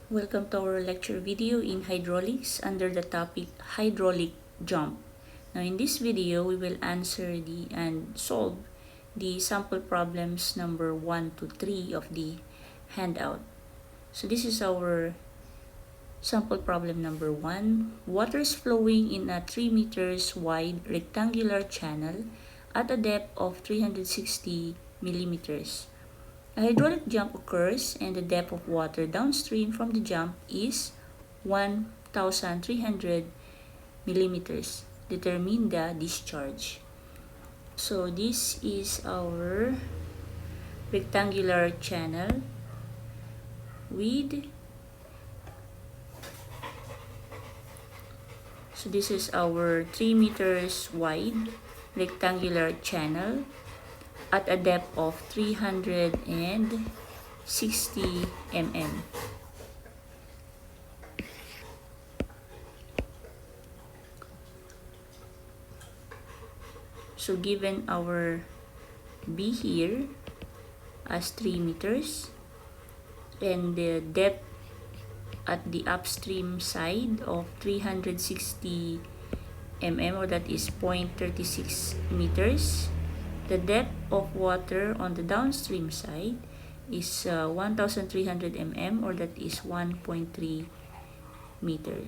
Welcome to our lecture video in hydraulics under the topic hydraulic jump. Now in this video, we will answer and solve the sample problems number 1 to 3 of the handout. So this is our sample problem number 1. Water is flowing in a 3 meters wide rectangular channel at a depth of 360 millimeters. A hydraulic jump occurs and the depth of water downstream from the jump is 1,300 millimeters. Determine the discharge. So this is our rectangular channel with, so this is our 3 meters wide rectangular channel at a depth of 360 mm. So given our B here as 3 meters and the depth at the upstream side of 360 mm, or that is 0.36 meters. The depth of water on the downstream side is 1,300 mm, or that is 1.3 meter.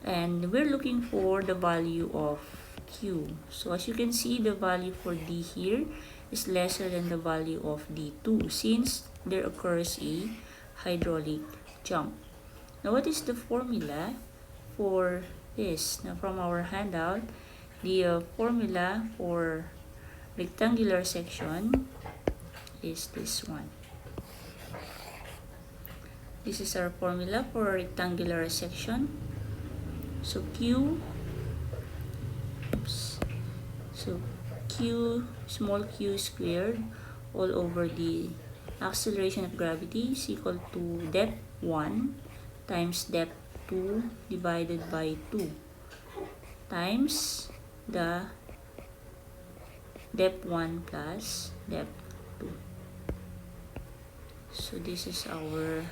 And we're looking for the value of Q. So as you can see, the value for D here is lesser than the value of D2 since there occurs a hydraulic jump. Now what is the formula for this? Now from our handout, the formula for rectangular section is this one. This is our formula for rectangular section. So Q, small q squared all over the acceleration of gravity is equal to depth 1 times depth 2 divided by 2 times the depth 1 plus depth 2. So this is our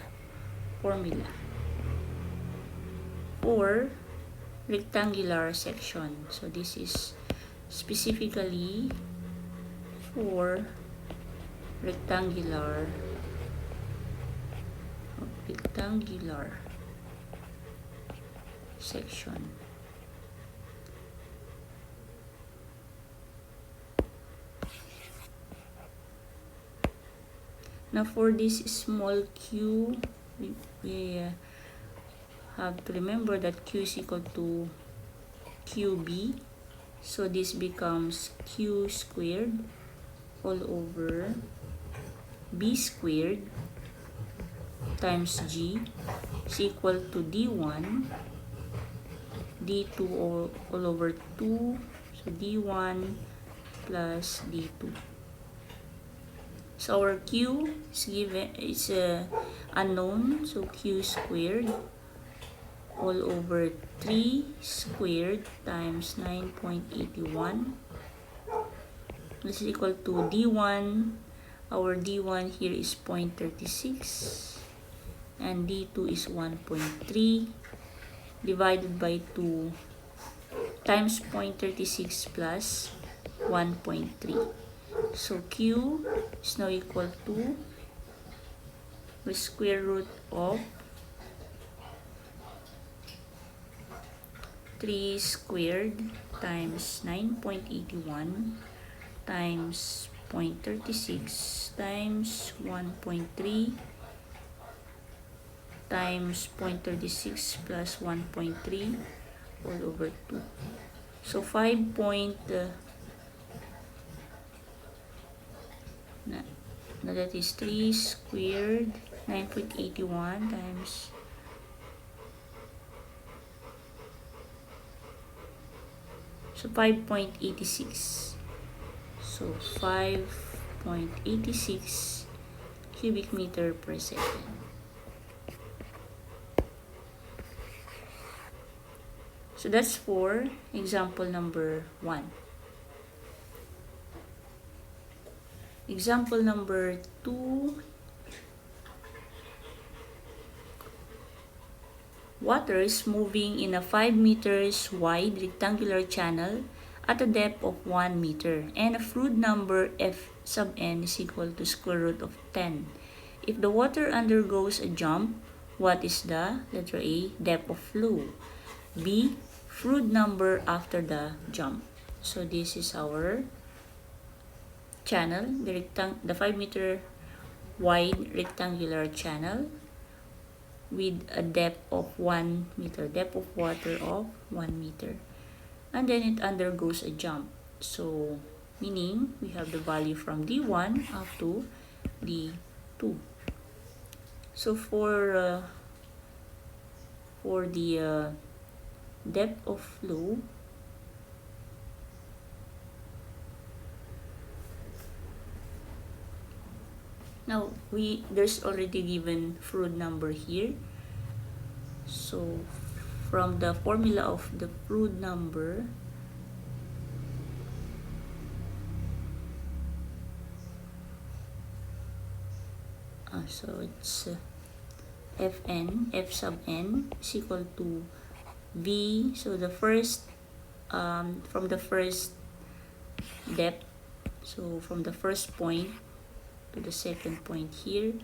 formula for rectangular section. So this is specifically for rectangular section. Now for this small q, we have to remember that q is equal to qb. So this becomes q squared all over b squared times g is equal to d1 d2 all over 2. So d1 plus d2. So our q is unknown, so q squared all over 3 squared times 9.81. This is equal to d1. Our d1 here is 0.36 and d2 is 1.3 divided by 2 times 0.36 plus 1.3. So Q is now equal to the square root of 3 squared times 9.81 times 0.36 times 1.3 times 0.36 plus 1.3 all over 2. So 5. That is 3 squared 9.81 times 5.86. So 5.86 cubic meter per second. So that's for example number 1. Example number 2 waters moving in a 5 meters wide rectangular channel at a depth of 1 meter, and a Froude number f sub n is equal to square root of 10. If the water undergoes a jump, what is the letter A, depth of flow? B, Froude number after the jump. So this is our channel, the 5 meter wide rectangular channel with a depth of 1 meter, depth of water of 1 meter. And then it undergoes a jump. So meaning we have the value from D1 up to D2. So for the depth of flow, now there's already given Froude number here. So from the formula of the Froude number, so it's f sub n is equal to v. So the first from the first depth, so from the first point to the second point here,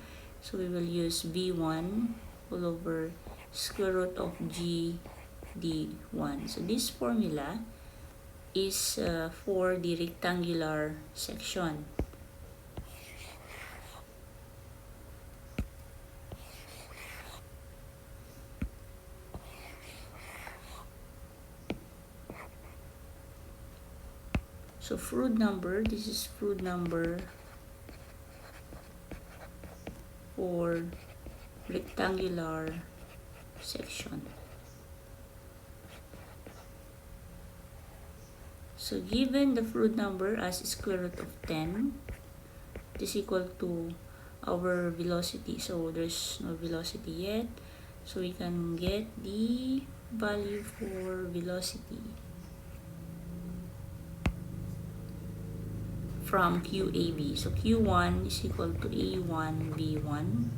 so we will use v1 all over square root of g d1. So this formula is for the rectangular section. So Froude number, this is Froude number for rectangular section. So given the Froude number as square root of 10, it is equal to our velocity. So there's no velocity yet, so we can get the value for velocity from QAV. So Q1 is equal to A1 V1.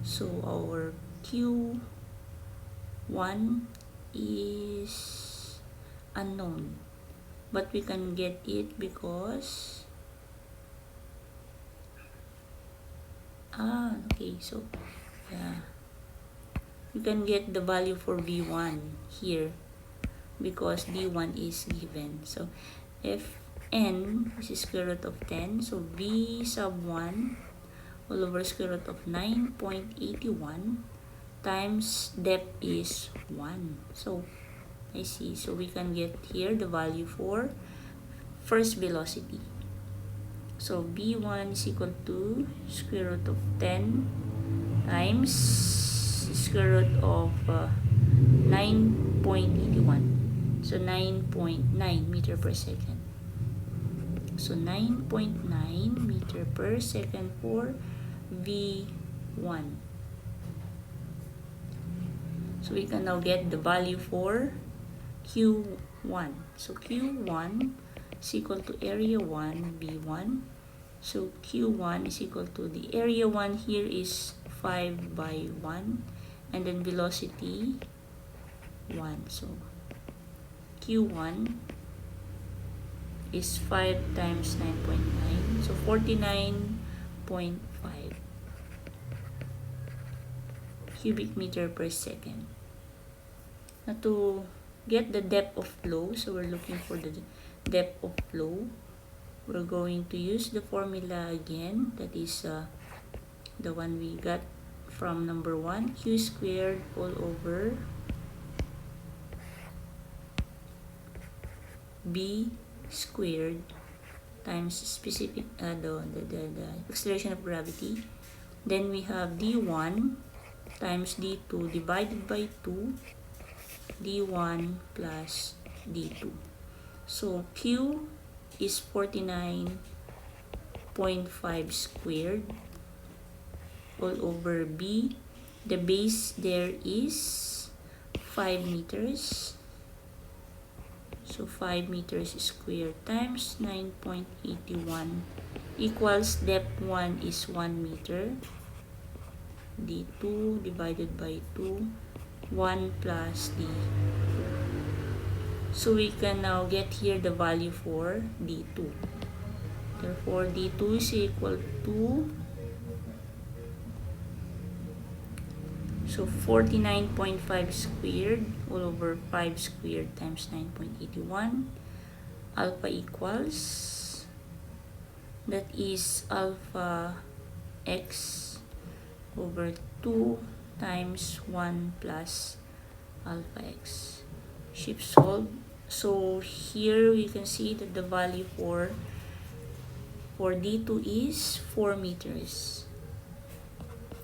So our Q1 is unknown, but we can get it because okay, so yeah, you can get the value for V1 here because D1 is given. So if n is square root of 10, so v sub 1 all over square root of 9.81 times depth is 1. So I see, so we can get here the value for first velocity. So v1 is equal to square root of 10 times square root of 9.81. So 9.9 meter per second. So 9.9 meter per second for V1. So we can now get the value for Q1. So Q1 is equal to area 1 V1. So Q1 is equal to the area 1 here is 5 by 1, and then velocity 1. So Q1 is 5 times 9.9, so 49.5 cubic meter per second. Now to get the depth of flow, so we're looking for the depth of flow, we're going to use the formula again, that is the one we got from number 1, q squared all over b squared times specific the acceleration of gravity. Then we have d1 times d2 divided by 2, d1 plus d2. So q is 49.5 squared all over b. The base there is 5 meters. So 5 meters squared times 9.81 equals depth 1 is 1 meter. D2 divided by 2 1 plus d. So we can now get here the value for d2. Therefore, d2 is equal to 49.5 squared all over 5 squared times 9.81. Alpha equals, that is alpha x over 2 times 1 plus alpha x. Shift solve. So here we can see that the value for d2 is 4 meters.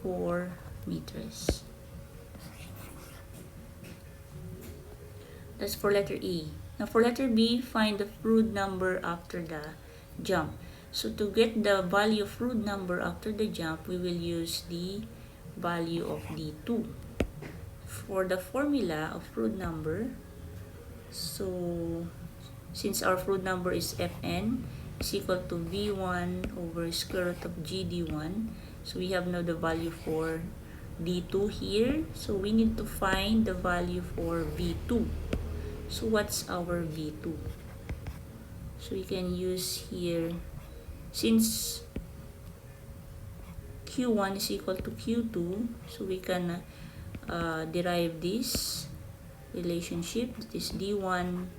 4 meters. That's for letter E. Now for letter B, find the Froude number after the jump. So to get the value of Froude number after the jump, we will use the value of D2. For the formula of Froude number, so since our Froude number is Fn is equal to V1 over square root of GD1, so we have now the value for D2 here. So we need to find the value for V2. So what's our V2? So we can use here, since Q1 is equal to Q2, so we can derive this relationship. This D1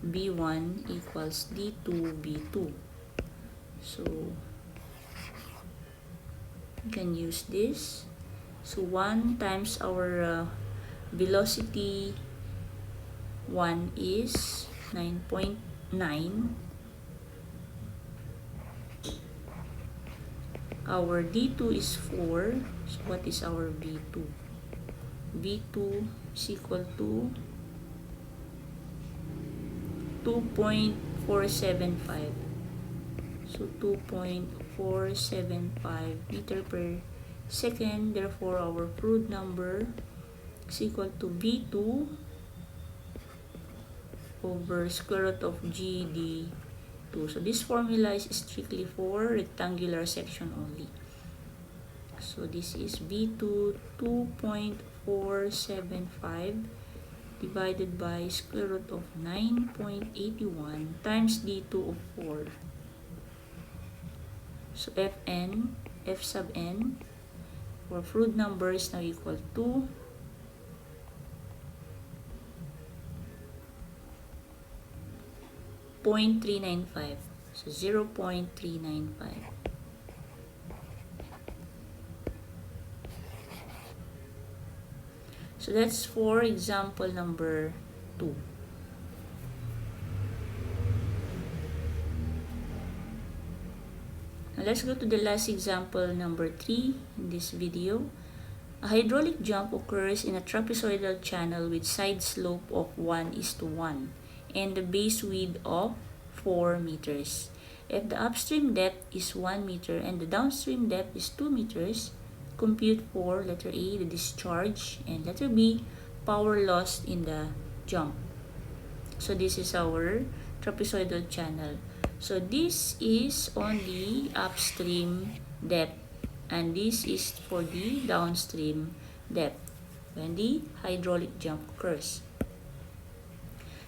B1 equals D2 B2. So we can use this. So 1 times our velocity 1 is 9.9. Our D2 is 4. So what is our V2? V2 is equal to 2.475. So 2.475 meter per second. Therefore, our Froude number is equal to V2 over square root of GD2. So this formula is strictly for rectangular section only. So this is V2 2.475 divided by square root of 9.81 times D2 of 4. So F sub n for Froude number is now equal to 0.395. So 0.395. So that's for example number 2. Now let's go to the last example number 3 in this video. A hydraulic jump occurs in a trapezoidal channel with side slope of 1:1 and the base width of 4 meters. If the upstream depth is 1 meter and the downstream depth is 2 meters, compute for letter A, the discharge, and letter B, power lost in the jump. So this is our trapezoidal channel. So this is on the upstream depth and this is for the downstream depth when the hydraulic jump occurs.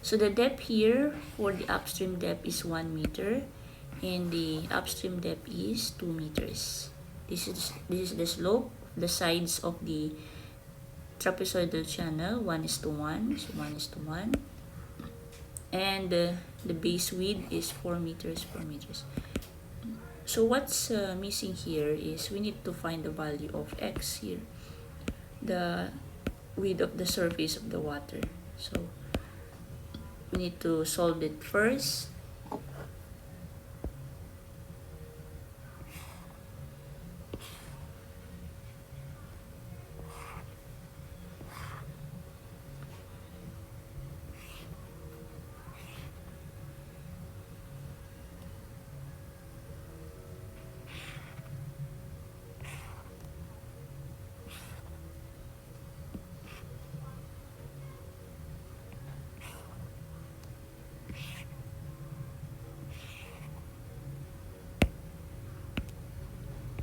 So the depth here for the upstream depth is 1 meter and the upstream depth is 2 meters. This is the slope, the sides of the trapezoidal channel, 1:1, so 1:1. And the base width is 4 meters, 4 meters. So what's missing here is we need to find the value of x here, the width of the surface of the water. So we need to solve it first.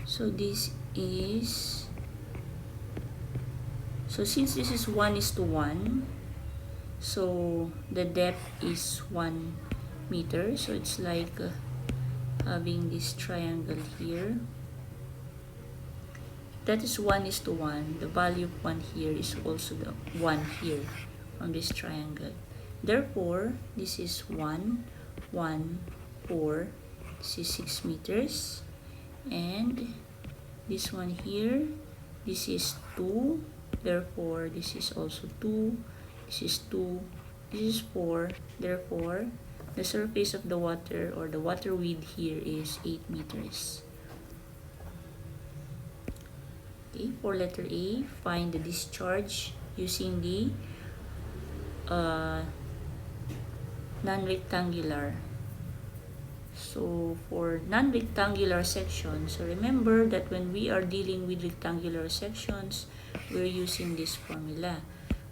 So this is, So since this is 1:1, so the depth is 1 meter. So it's like having this triangle here. That is 1:1. The value of 1 here is also the 1 here on this triangle. Therefore, this is 1, 1, 4. This is 6 meters. And this one here, this is 2. Therefore, this is also 2. This is 2. This is 4. Therefore, the surface of the water or the water width here is 8 meters. Okay, for letter A, find the discharge using the non-rectangular. So for non-rectangular sections, so remember that when we are dealing with rectangular sections, we're using this formula.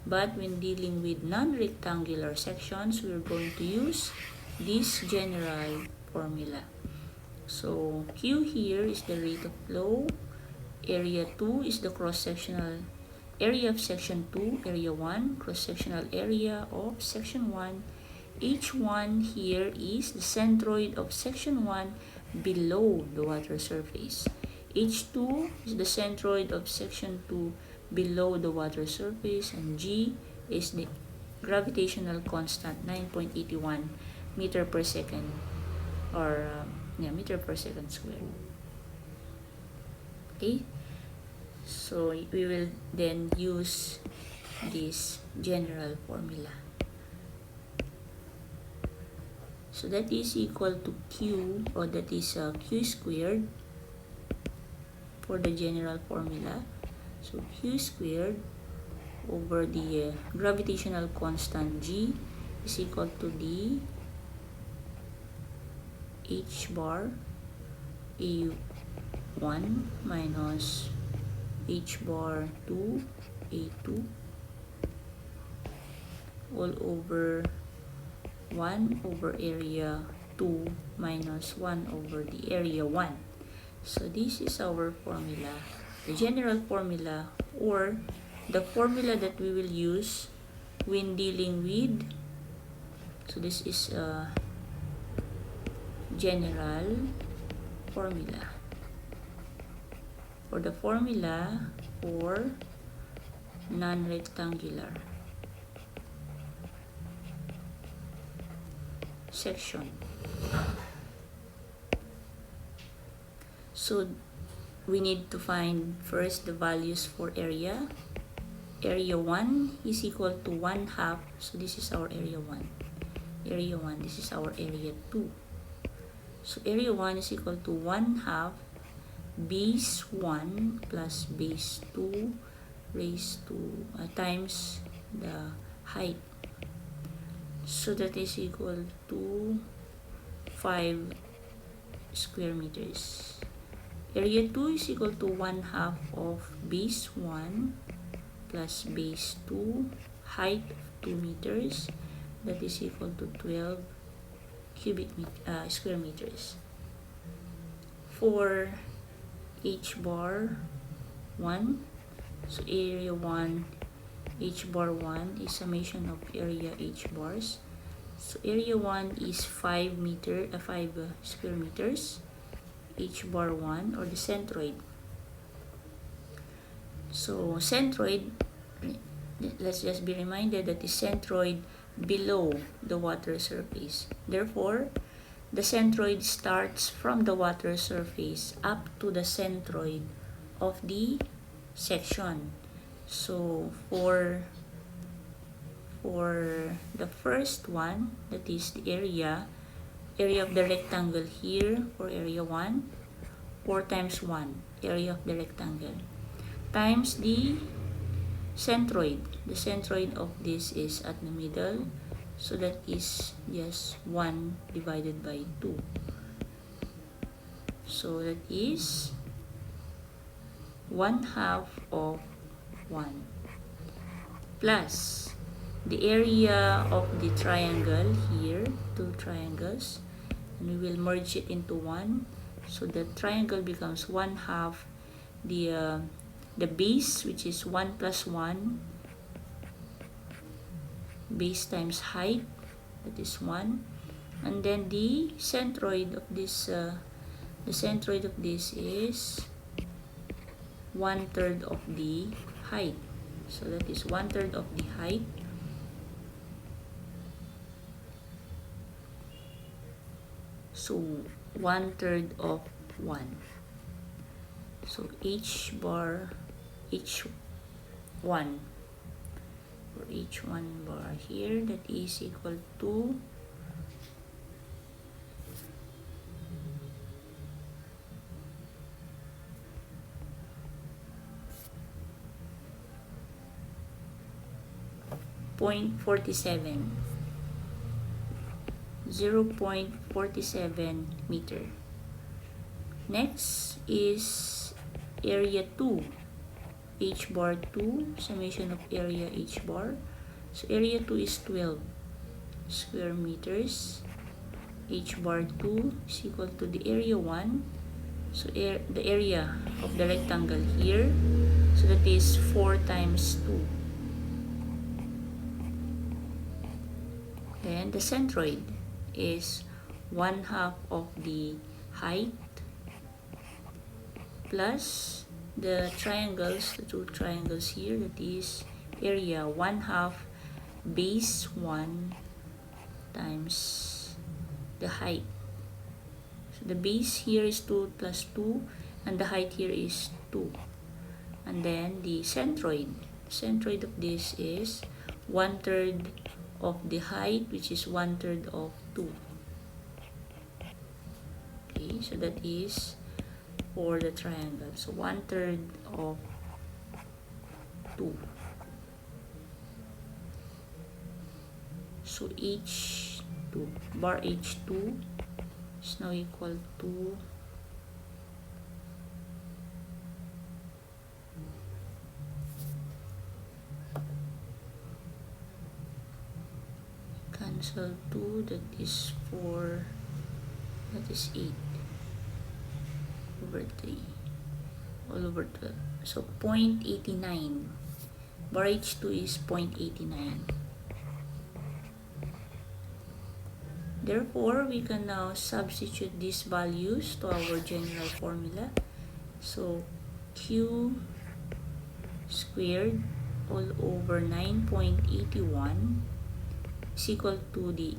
But when dealing with non-rectangular sections, we're going to use this general formula. So Q here is the rate of flow. Area 2 is the cross-sectional area of section 2. Area 1, cross-sectional area of section 1. H1 here is the centroid of section 1 below the water surface. H2 is the centroid of section 2 below the water surface. And G is the gravitational constant, 9.81 meter per second, or meter per second squared. Okay, so we will then use this general formula. So that is equal to Q, or that is Q squared for the general formula. So Q squared over the gravitational constant G is equal to the H bar A1 minus H bar 2 A2 all over 1 over area 2 minus 1 over the area 1. So this is our formula, the general formula, or the formula that we will use when dealing with, so this is a general formula, or the formula for non-rectangular section. So we need to find first the values for area. Area 1 is equal to 1/2. So this is our area 1. Area 1, this is our area 2. So area 1 is equal to 1/2 base 1 plus base 2 raised to times the height. So that is equal to 5 square meters. Area 2 is equal to 1/2 of base 1 plus base 2, height of 2 meters. That is equal to 12 square meters. For H bar 1, so area 1, H bar 1 is summation of area H bars. So area 1 is 5 square meters. H bar 1, or the centroid. So centroid, let's just be reminded that the centroid below the water surface. Therefore, the centroid starts from the water surface up to the centroid of the section. So for the first one, that is the area of the rectangle here for area 1, 4 times 1, area of the rectangle, times the centroid. The centroid of this is at the middle, so that is just 1 divided by 2. So that is 1/2 of 1 plus the area of the triangle here, 2 triangles, and we will merge it into 1. So the triangle becomes 1/2 the the base, which is 1 plus 1, base times height, that is 1, and then the centroid of this is 1/3 of the height. So that is 1/3 of the height. So 1/3 of 1. So H1 for H1 bar here, that is equal to 0.47 meter. Next is area 2, H bar 2, summation of area H bar. So area 2 is 12 square meters. H bar 2 is equal to the area 1. So the area of the rectangle here, so that is 4 times 2. Then the centroid is 1/2 of the height plus the triangles, the two triangles here, that is area 1/2 base 1 times the height. So the base here is 2 plus 2 and the height here is 2. And then the centroid of this is 1/3 of the height, which is 1/3 of 2. Okay, so that is for the triangle. So 1/3 of 2. So H2, bar H2 is now equal to cancel 2, that is 4, that is 8 over 3 all over 12. So 0.89, bar H2 is 0.89. Therefore, we can now substitute these values to our general formula. So Q squared all over 9.81 is equal to the,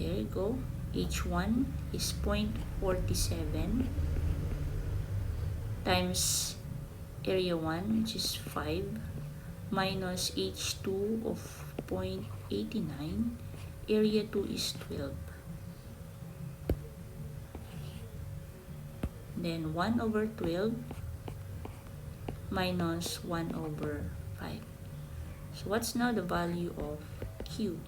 there you go, H1 is 0.47 times area 1, which is 5, minus H2 of 0.89, area 2 is 12. Then 1 over 12 minus 1 over 5. So what's now the value of Q?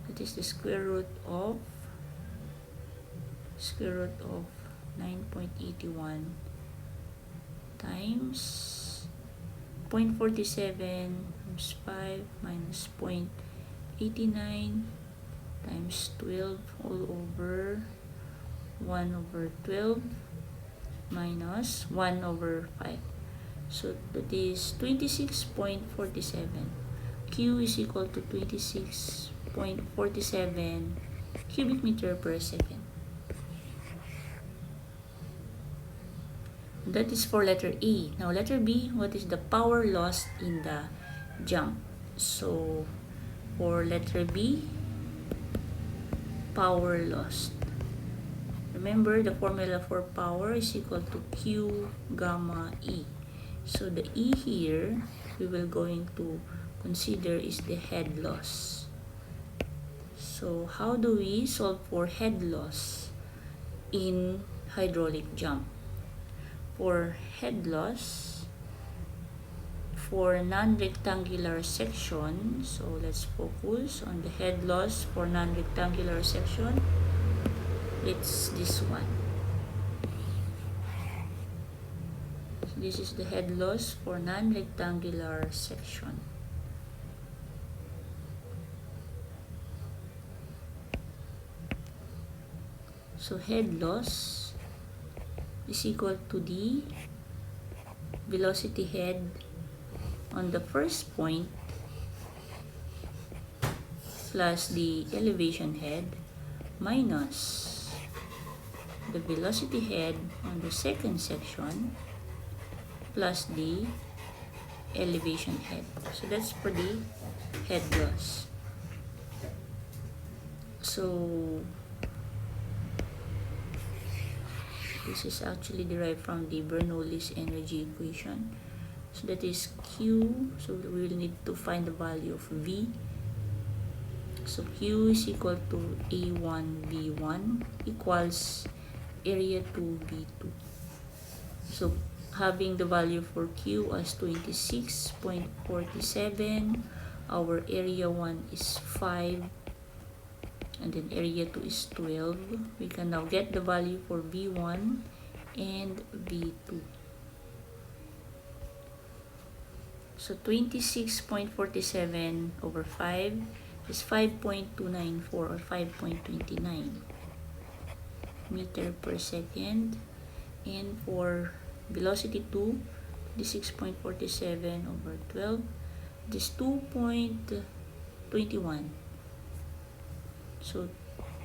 That is the square root of 9.81 times 0.47 times 5 minus 0.89 times 12 all over 1 over 12 minus 1 over 5. So that is 26.47. Q is equal to 26.47 cubic meter per second. That is for letter A. Now letter B, what is the power lost in the jump? So for letter B, power lost. Remember, the formula for power is equal to Q gamma E. So the E here, we will going to consider is the head loss. So how do we solve for head loss in hydraulic jump? For head loss, for non-rectangular section, so let's focus on the head loss for non-rectangular section. It's this one. So this is the head loss for non-rectangular section. So head loss is equal to the velocity head on the first point plus the elevation head minus the velocity head on the second section plus the elevation head. So that's for the head loss. So this is actually derived from the Bernoulli's energy equation. So that is Q. So we will need to find the value of V. So Q is equal to A1 V1 equals area 2 V2. So having the value for Q as 26.47, our area 1 is 5, and then area 2 is 12. We can now get the value for V1 and V2. So 26.47 over 5 is 5.294 or 5.29 meter per second. And for velocity 2, the 6.47 over 12, this 2.21. So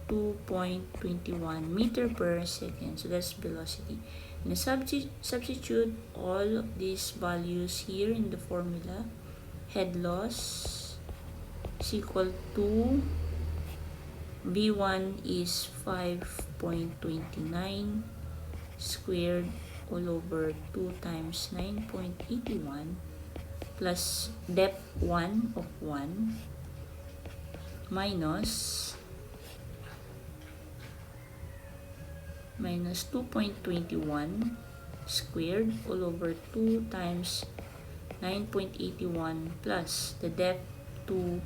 2.21 meter per second. So that's velocity. And substitute all of these values here in the formula. Head loss is equal to V1 is 5.29 squared all over 2 times 9.81 plus depth 1 of 1 minus 2.21 squared all over 2 times 9.81 plus the depth 2,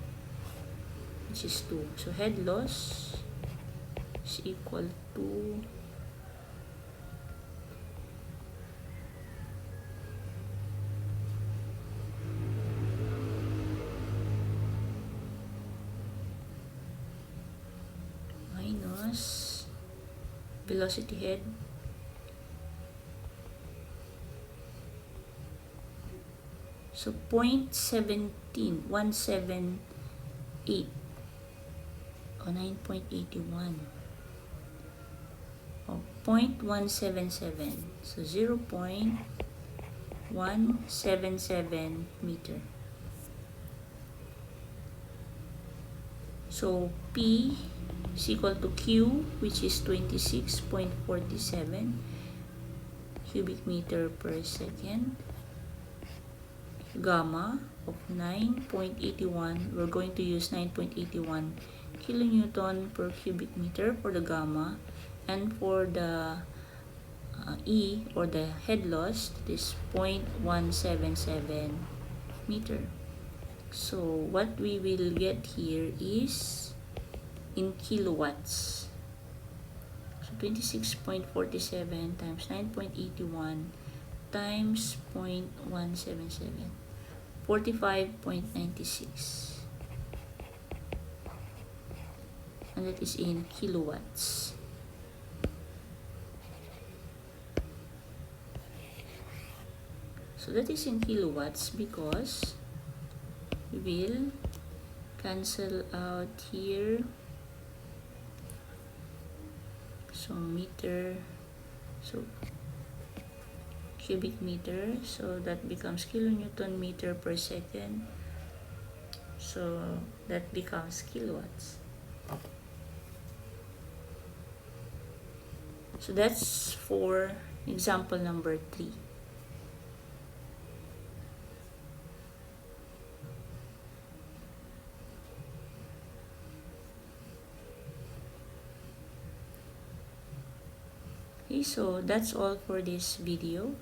which is 2. So head loss is equal to minus velocity head so 0.178 or 9.81 or 0.177, so 0.177 meter. So P is equal to Q, which is 26.47 cubic meter per second. Gamma of 9.81, we're going to use 9.81 kilonewton per cubic meter for the gamma, and for the E or the head loss, it is 0.177 meter. So what we will get here is in kilowatts. So 26.47 times 9.81 times 0.177, 45.96, and that is in kilowatts. So that is in kilowatts because we will cancel out here. So meter, so cubic meter, so that becomes kilonewton meter per second, so that becomes kilowatts. So that's for example number 3. Okay, so that's all for this video.